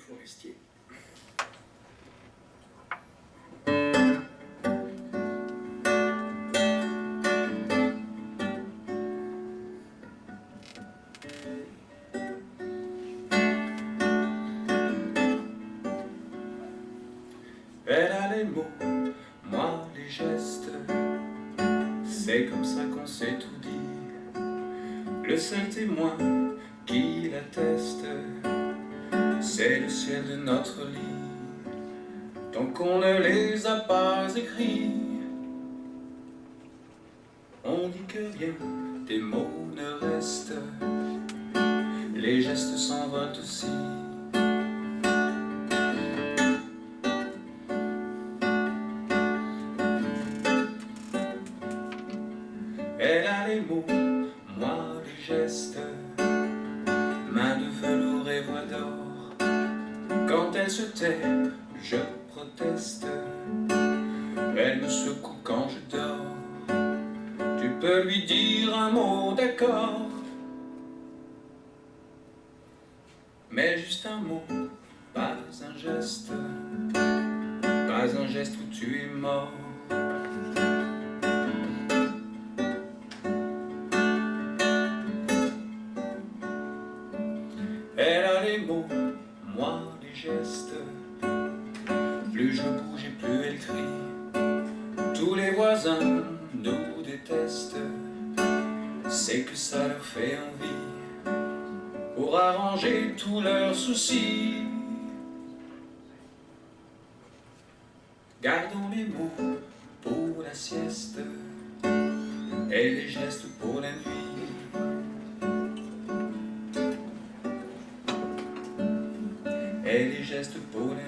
Forestier. Elle a les mots, moi les gestes, c'est comme ça qu'on s'est tout dit. Le seul témoin qui l'atteste, c'est le ciel de notre lit. Tant qu'on ne les a pas écrits, on dit que rien des mots ne restent, les gestes s'envolent aussi. Elle a les mots, moi les gestes, main de velours et voix d'or. Quand elle se tait, je proteste, elle me secoue quand je dors. Tu peux lui dire un mot d'accord, mais juste un mot, pas un geste, pas un geste où tu es mort. Elle a les mots, moi les gestes, plus je bouge et plus elle crie. Tous les voisins nous détestent, c'est que ça leur fait envie, pour arranger tous leurs soucis. Gardons les mots pour la sieste et les gestes pour la nuit. Et les gestes pour la nuit.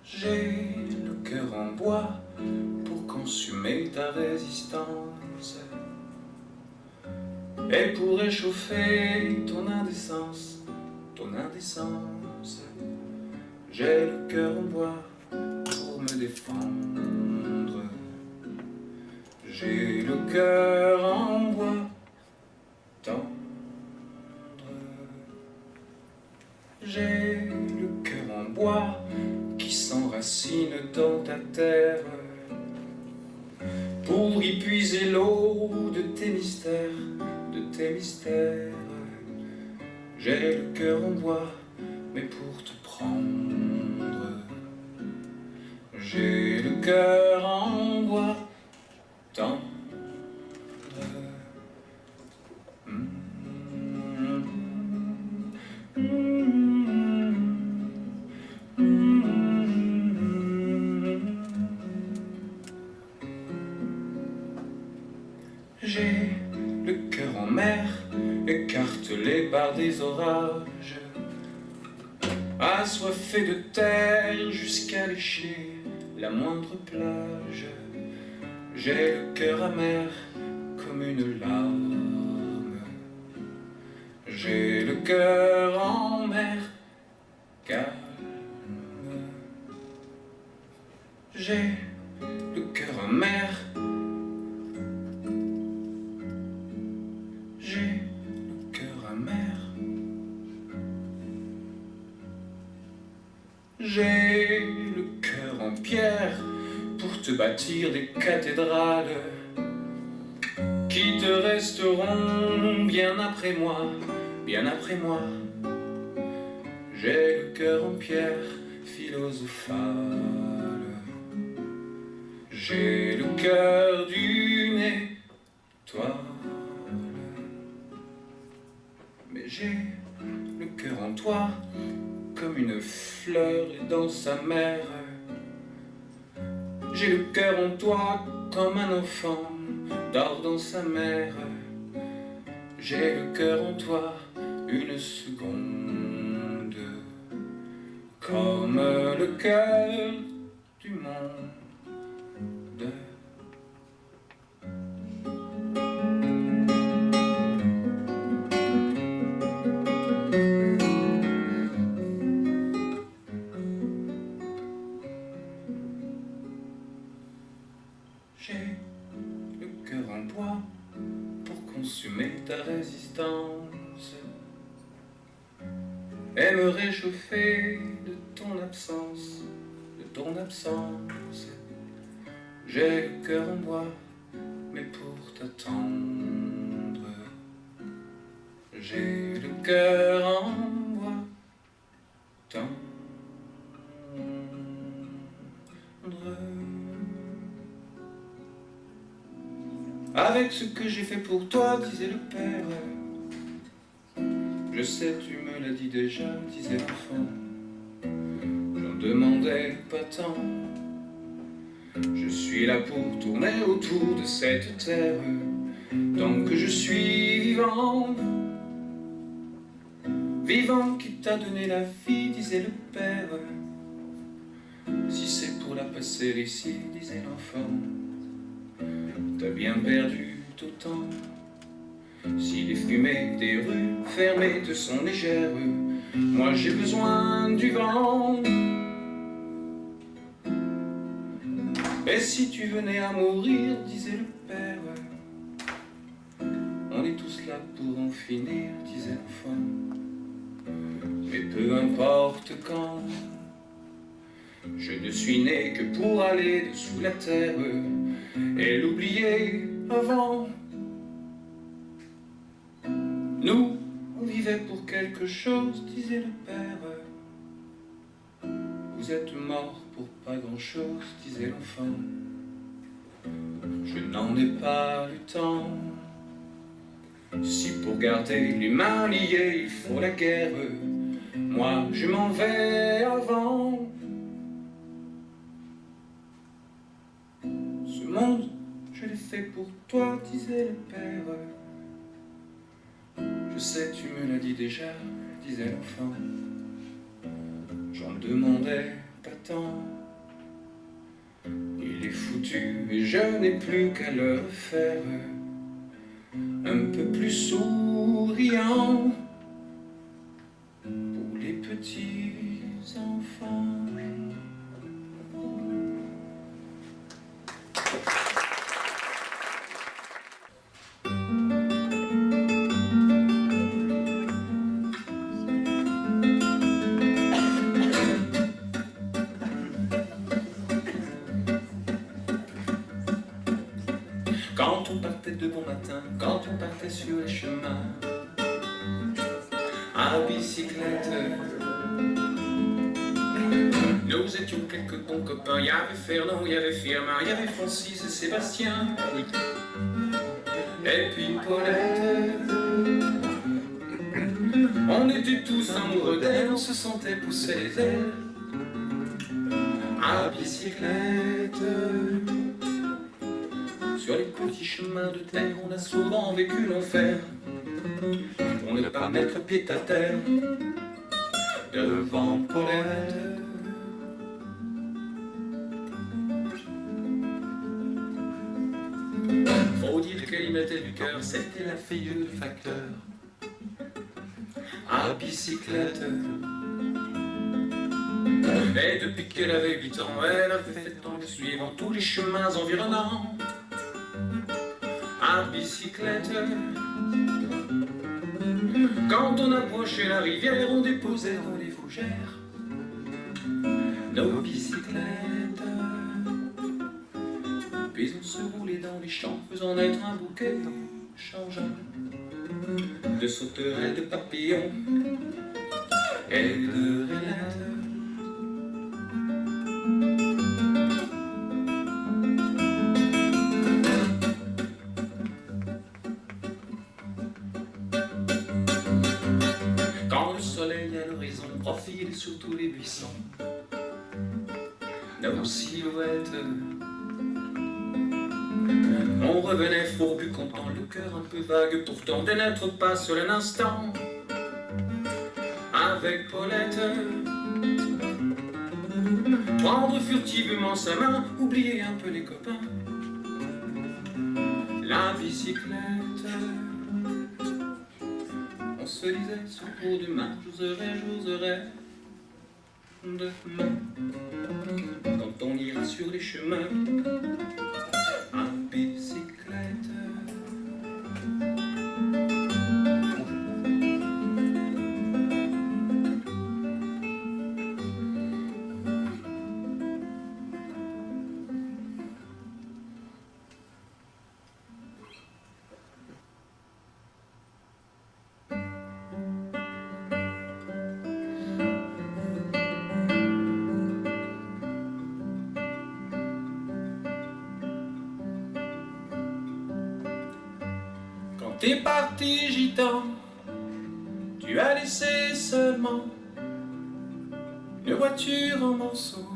J'ai le cœur en bois pour consumer ta résistance et pour réchauffer ton indécence, ton indécence. J'ai le cœur en bois pour me défendre. J'ai le cœur en bois tendre. J'ai le cœur en bois qui s'enracine dans ta terre pour y puiser l'eau de tes mystères, de tes mystères. J'ai le cœur en bois, mais pour te prendre. J'ai le cœur en bois tendre. J'ai le cœur en mer, écartelé par des orages, assoiffé de terre jusqu'à lécher la moindre plage. J'ai le cœur amer comme une larme. J'ai le cœur en mer calme. J'ai le cœur amer. J'ai le cœur amer. J'ai le cœur en pierre pour te bâtir des cathédrales qui te resteront bien après moi, bien après moi. J'ai le cœur en pierre philosophale. J'ai le cœur d'une étoile. Mais j'ai le cœur en toi comme une fleur dans sa mère. J'ai le cœur en toi comme un enfant dort dans sa mère. J'ai le cœur en toi une seconde, comme le cœur du monde. J'ai le cœur en bois pour consumer ta résistance et me réchauffer de ton absence, de ton absence. J'ai le cœur en bois, mais pour t'attendre. J'ai le cœur en bois, tendre. Avec ce que j'ai fait pour toi, disait le père. Je sais, tu me l'as dit déjà, disait l'enfant. J'en demandais pas tant. Je suis là pour tourner autour de cette terre, tant que je suis vivant. Vivant qui t'a donné la vie, disait le père. Si c'est pour la passer ici, disait l'enfant, t'as bien perdu tout temps. Si les fumées des rues fermées te sont légères, moi j'ai besoin du vent. Et si tu venais à mourir, disait le père, on est tous là pour en finir, disait l'enfant. Mais peu importe quand, je ne suis né que pour aller dessous la terre et l'oublier avant. Nous, on vivait pour quelque chose, disait le père. Vous êtes morts pour pas grand-chose, disait l'enfant. Je n'en ai pas le temps. Si pour garder les mains liées, il faut la guerre, moi je m'en vais avant. Ce monde, je l'ai fait pour toi, disait le père. Je sais, tu me l'as dit déjà, disait l'enfant. J'en demandais pas tant. Il est foutu et je n'ai plus qu'à le faire un peu plus souriant pour les petits enfants. Quand on partait de bon matin, quand on partait sur les chemins à bicyclette, nous étions quelques bons copains. Il y avait Fernand, il y avait Firmin, il y avait Francis et Sébastien, et puis Paulette. On était tous amoureux d'elle, on se sentait pousser les ailes à bicyclette. Sur les petits chemins de terre, on a souvent vécu l'enfer pour ne pas mettre pied à terre devant Paulette. Faut dire qu'elle y mettait du cœur, c'était la fille du facteur à bicyclette. Et depuis qu'elle avait 8 ans, elle avait fait en le suivant tous les chemins environnants à bicyclette. Quand on approchait la rivière, on déposait dans les fougères nos bicyclettes. Puis on se roulait dans les champs, faisant naître un bouquet changeant de sauterelles, de papillons et de rainettes. Quand le soleil à l'horizon profile sur tous les buissons nos silhouettes, On revenait fourbu, content, le cœur un peu vague, pourtant de n'être pas seul un instant. Avec Paulette, prendre furtivement sa main, oublier un peu les copains. La bicyclette, on se disait sur le coup de main, j'oserais demain, quand on ira sur les chemins à bicyclette. T'es parti gitan, tu as laissé seulement une voiture en morceaux.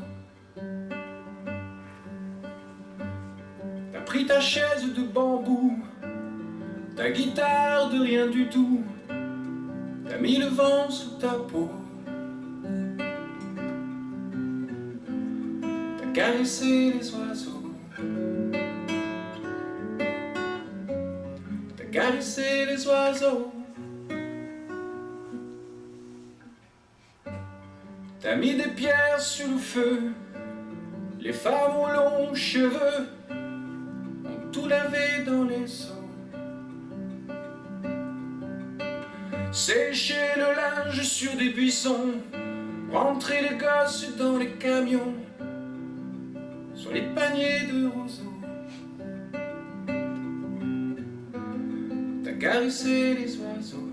T'as pris ta chaise de bambou, ta guitare de rien du tout, t'as mis le vent sous ta peau. T'as caressé les oiseaux, caresser les oiseaux. T'as mis des pierres sur le feu, les femmes aux longs cheveux ont tout lavé dans les seaux. Sécher le linge sur des buissons, rentrer les gosses dans les camions, sur les paniers de roseaux. Caresser les oiseaux,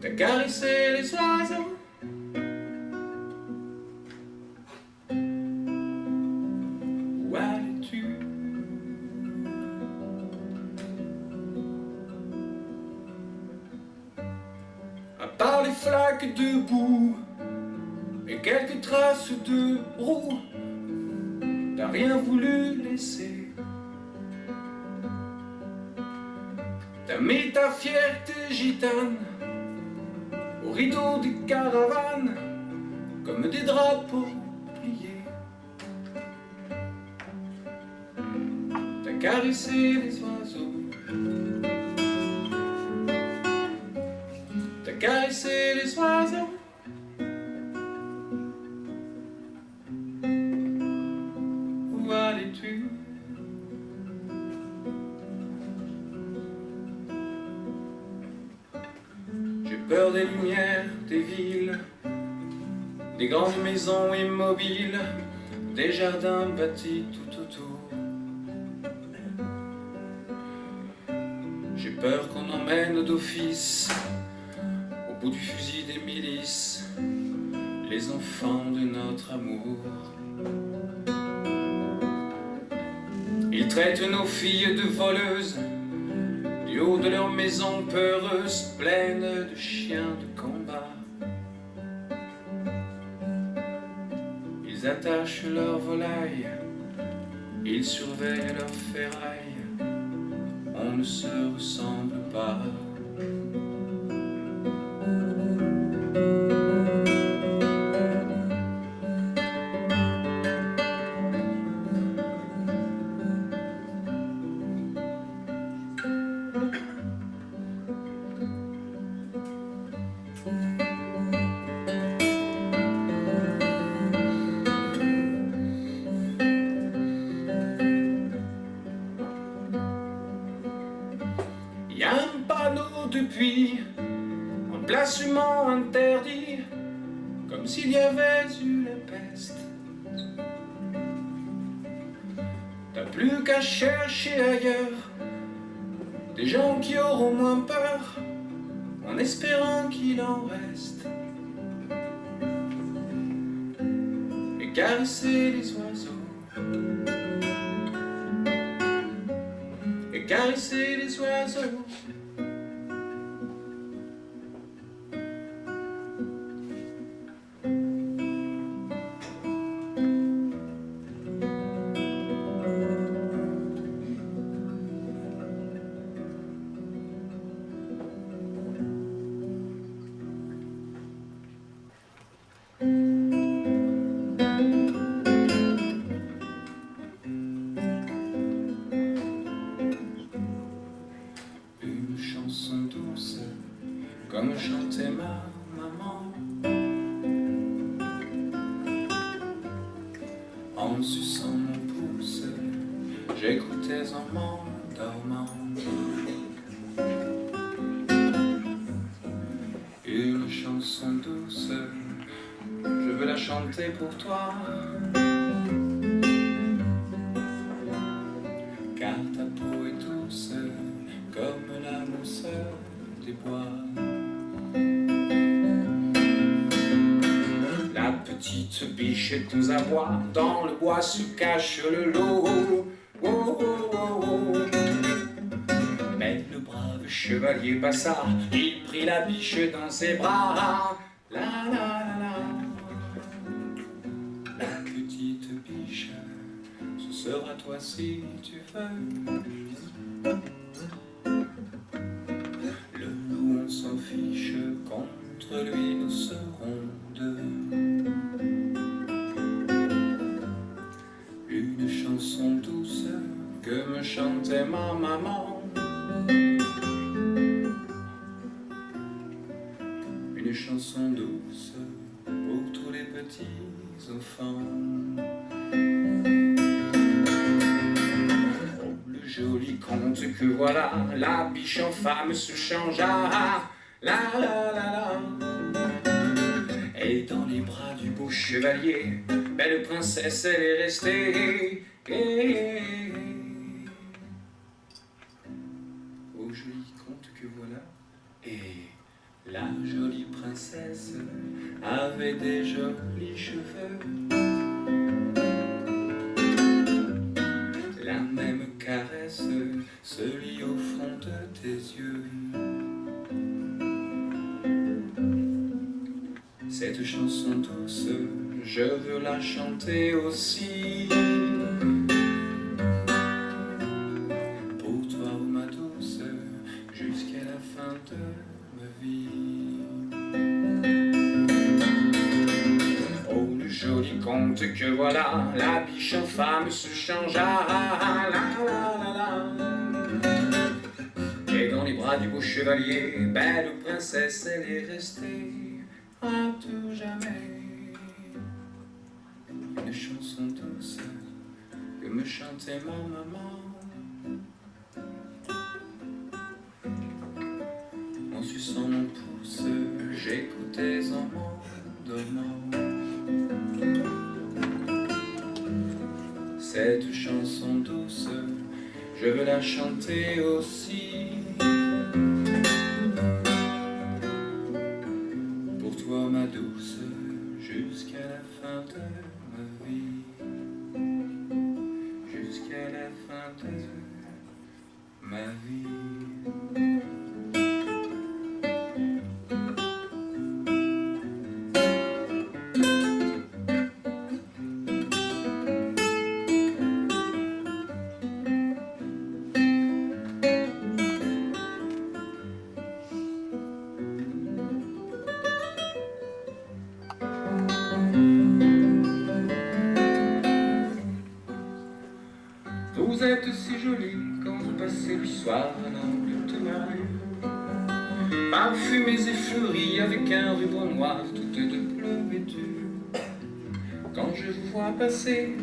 t'as caressé les oiseaux. Où allais-tu? À part les flaques de boue et quelques traces de roue, t'as rien voulu laisser. T'as mis ta fierté gitane au rideau des caravanes comme des drapeaux pliés. T'as caressé les oiseaux, t'as caressé les oiseaux. Où allais-tu? Peur des lumières, des villes, des grandes maisons immobiles, des jardins bâtis tout autour. J'ai peur qu'on emmène d'office, au bout du fusil des milices, les enfants de notre amour. Ils traitent nos filles de voleuses, du haut de leur maison peureuse, pleine de chiens de combat. Ils attachent leurs volailles, ils surveillent leurs ferrailles, on ne se ressemble pas. Il y a un panneau depuis, un placement interdit, comme s'il y avait eu la peste. T'as plus qu'à chercher ailleurs des gens qui auront moins peur, en espérant qu'il en reste. Et caresser les oiseaux, et caresser les oiseaux. En suçant mon pouce, j'écoutais en m'endormant une chanson douce, je veux la chanter pour toi, car ta peau est douce comme la mousse des bois. La petite bichette nous aboie, dans le bois se cache le lot. Oh, oh, oh, oh. Mais le brave chevalier passa, il prit la biche dans ses bras. La la la la. La petite biche, ce sera toi si tu veux. Le loup on s'en fiche, contre lui nous serons deux. Une chanson douce que me chantait ma maman, une chanson douce pour tous les petits enfants. Oh, le joli conte que voilà, la biche en femme se changea. La la la la. Et dans les bras du beau chevalier, belle princesse elle est restée. Oh joli conte que voilà. Et la jolie princesse avait des jolis cheveux, la même caresse se lit au fond de tes yeux. Cette chanson douce, je veux la chanter aussi pour toi, oh ma douce, jusqu'à la fin de ma vie. Oh, le joli conte que voilà, la biche en femme se changea. La, la, la, la. Et dans les bras du beau chevalier, belle princesse, elle est restée à tout jamais. Une chanson douce que me chantait ma maman. En suçant mon pouce, j'écoutais en m'endormant cette chanson douce, je veux la chanter aussi pour toi ma douce, jusqu'à la fin de ma vie, jusqu'à la fin de ma vie. Vous êtes si jolie quand vous passez le soir à l'angle de ma rue, parfumées et fleuries avec un ruban noir, toutes de bleu vêtues. Quand je vous vois passer,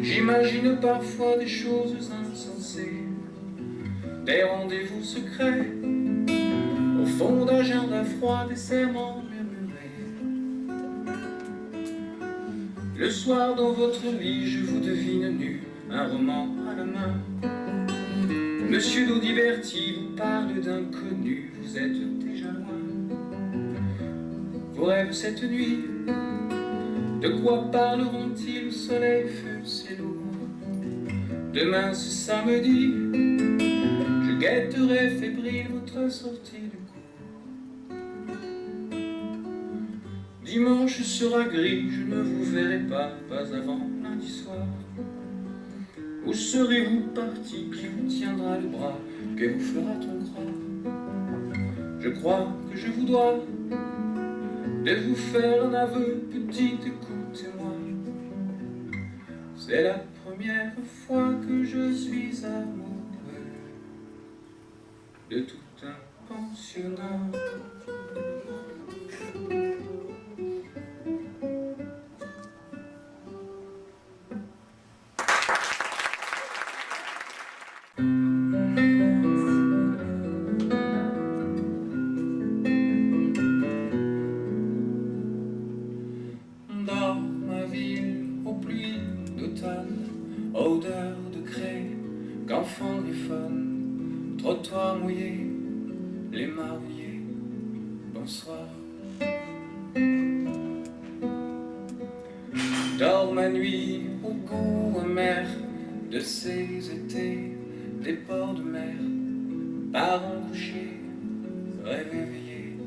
j'imagine parfois des choses insensées, des rendez-vous secrets, au fond d'agenda froid, des serments murmurés. Le soir dans votre lit, je vous devine nu, un roman à la main. Monsieur Daudiberti vous parle d'inconnu, vous êtes déjà loin. Vos rêves cette nuit, de quoi parleront-ils? Soleil, feu, c'est lourd. Demain ce samedi, je guetterai fébrile votre sortie de cours. Dimanche sera gris, je ne vous verrai pas avant lundi soir. Où serez-vous parti? Qui vous tiendra le bras? Que vous fera ton croix? Je crois que je vous dois de vous faire un aveu, petite, écoutez-moi. C'est la première fois que je suis amoureux de tout un pensionnat. enfant griffonne, trottoir mouillé, les marronniers, bonsoir. Dors ma nuit au goût amer de ces étés, des ports de mer, parents couchés, rêve éveillé,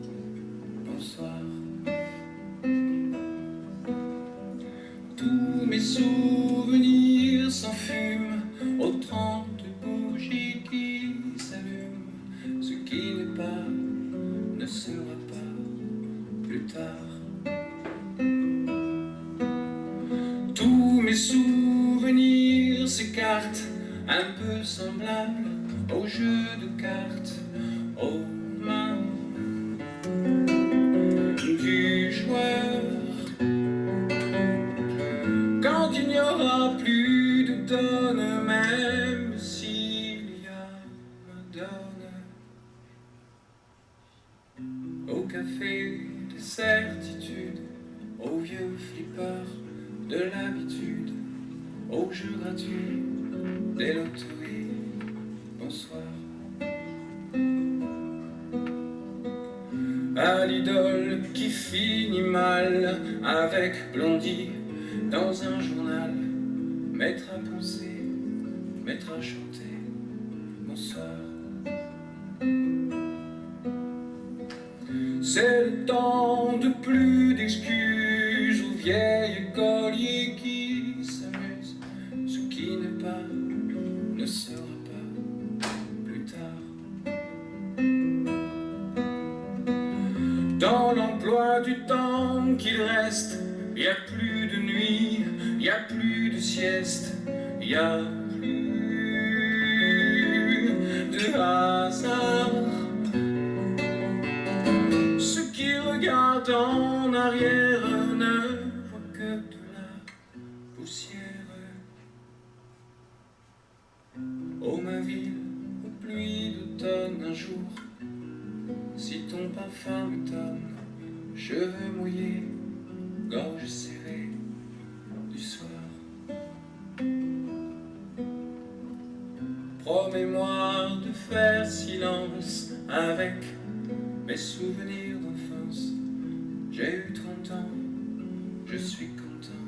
bonsoir. Tous mes souvenirs s'enfument aux 30 bougies qui s'allument. Ce qui n'est pas ne sera pas plus tard. Tous mes souvenirs s'écartent, un peu semblables au jeu de cartes, aux mains du joueur. Quand il n'y aura plus de donne, même s'il y a ma donne, au café des certitudes, aux vieux flippers de l'habitude, aux jeux gratuits des loteries, bonsoir. À l'idole qui finit mal avec Blondie dans un journal, mettre à penser, mettre à chanter, bonsoir. C'est le temps de plus d'excuses aux vieilles écoliers qui s'amusent. Ce qui n'est pas ne sera pas plus tard. Dans l'emploi du temps qu'il reste, il n'y a plus de nuit, il n'y a plus de sieste, il n'y a plus de hasard. Ceux qui regardent en arrière ne voient que de la poussière. Oh ma ville, aux pluies d'automne un jour, si ton parfum m'étonne, cheveux mouillés, gorge serrée du soir. Promets-moi de faire silence avec mes souvenirs d'enfance. J'ai eu 30 ans, je suis content,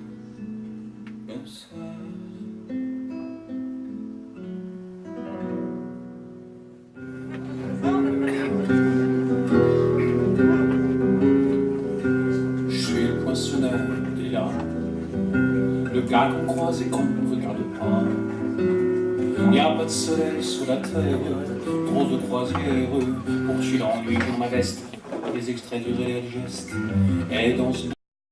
bonsoir. Je suis le poinçonneur des larmes, le gars qu'on croise et qu'on ne regarde pas. Y a pas de soleil sous la terre, trop de croisières, pour tuer l'ennui dans ma veste, des extraits du réel geste, et dans une